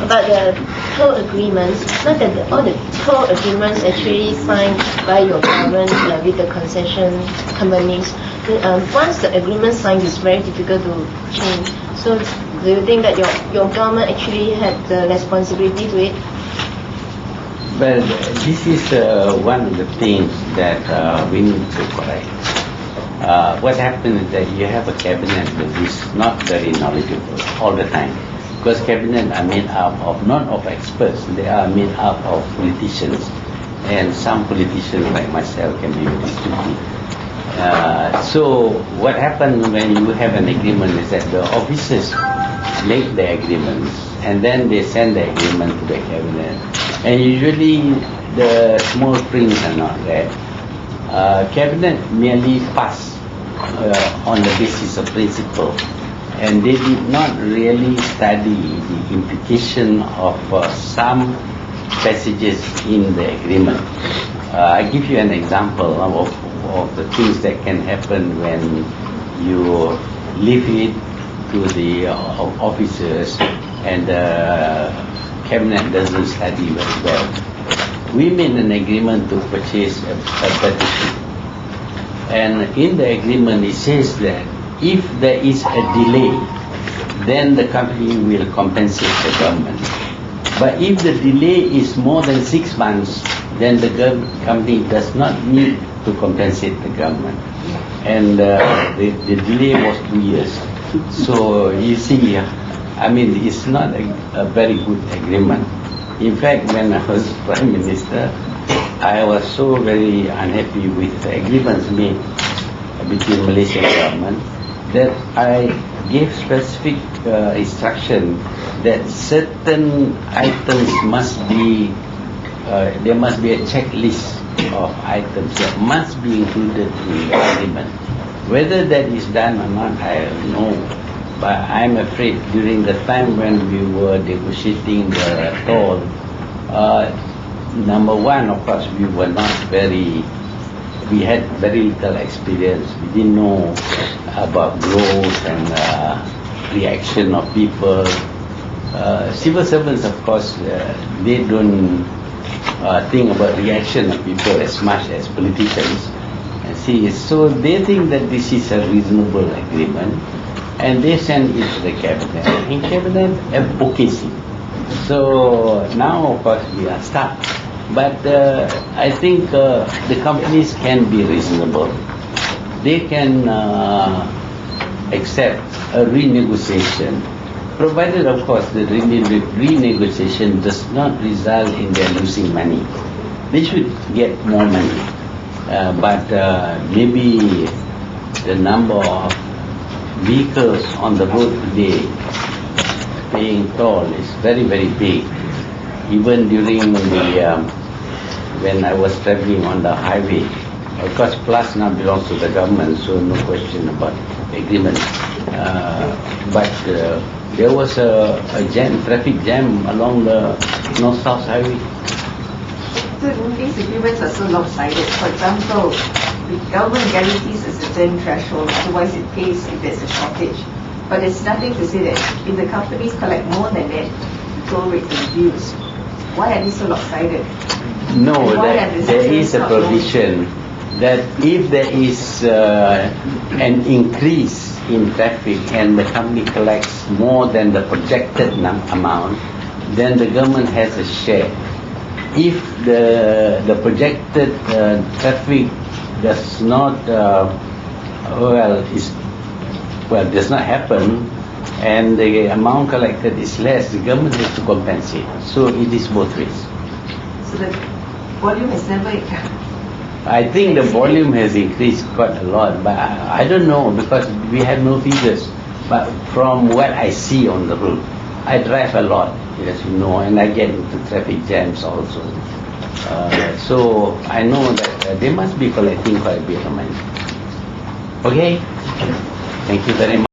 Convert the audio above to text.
about the toll agreements, not that all the toll agreements actually signed by your government with the concession companies. Once the agreement signed, it's very difficult to change. So do you think that your government actually had the responsibility to it? Well, this is one of the things that we need to correct. What happens is that you have a cabinet that is not very knowledgeable all the time. Because cabinet are made up of, not of experts, they are made up of politicians. And some politicians like myself can be very stupid. So what happens when you have an agreement is that the officers make the agreements and then they send the agreement to the cabinet. And usually the small prints are not read. Cabinet merely pass on the basis of principle, and they did not really study the implication of some passages in the agreement. I give you an example of the things that can happen when you leave it to the officers and the cabinet doesn't study very well. We made an agreement to purchase a battleship, and in the agreement it says that if there is a delay, then the company will compensate the government. But if the delay is more than 6 months, then the company does not need to compensate the government. And the delay was 2 years. So you see, I mean, it's not a very good agreement. In fact, when I was Prime Minister, I was so very unhappy with the agreements made between Malaysian government that I gave specific instruction that certain items must be, there must be a checklist of items that must be included in the agreement. Whether that is done or not, I don't know. But I'm afraid during the time when we were negotiating the toll, number one, of course, we had very little experience. We didn't know about growth and reaction of people. Civil servants, of course, they don't think about reaction of people as much as politicians. And see, so they think that this is a reasonable agreement, and they send it to the cabinet. And cabinet advocacy. So now, of course, we are stuck. But I think the companies can be reasonable. They can accept a renegotiation, provided, of course, the renegotiation does not result in their losing money. They should get more money. But maybe the number of vehicles on the road today paying toll is very, very big. Even during the when I was traveling on the highway, of course, Plus now belongs to the government, so no question about agreement. But there was a traffic jam along the north-south highway. So these agreements are so lopsided. For example, the government guarantees a certain threshold, otherwise it pays if there's a shortage. But there's nothing to say that if the companies collect more than that, the toll rate is reduced. Why are these so lopsided? No, there is a provision that if there is an increase in traffic and the company collects more than the projected amount, then the government has a share. If the projected traffic does not does not happen, and the amount collected is less, the government has to compensate. So it is both ways. So the volume has never... I think the volume has increased quite a lot, but I don't know because we have no figures. But from what I see on the road, I drive a lot, as you know, and I get into traffic jams also. So I know that they must be collecting quite a bit of money. Okay? Thank you very much.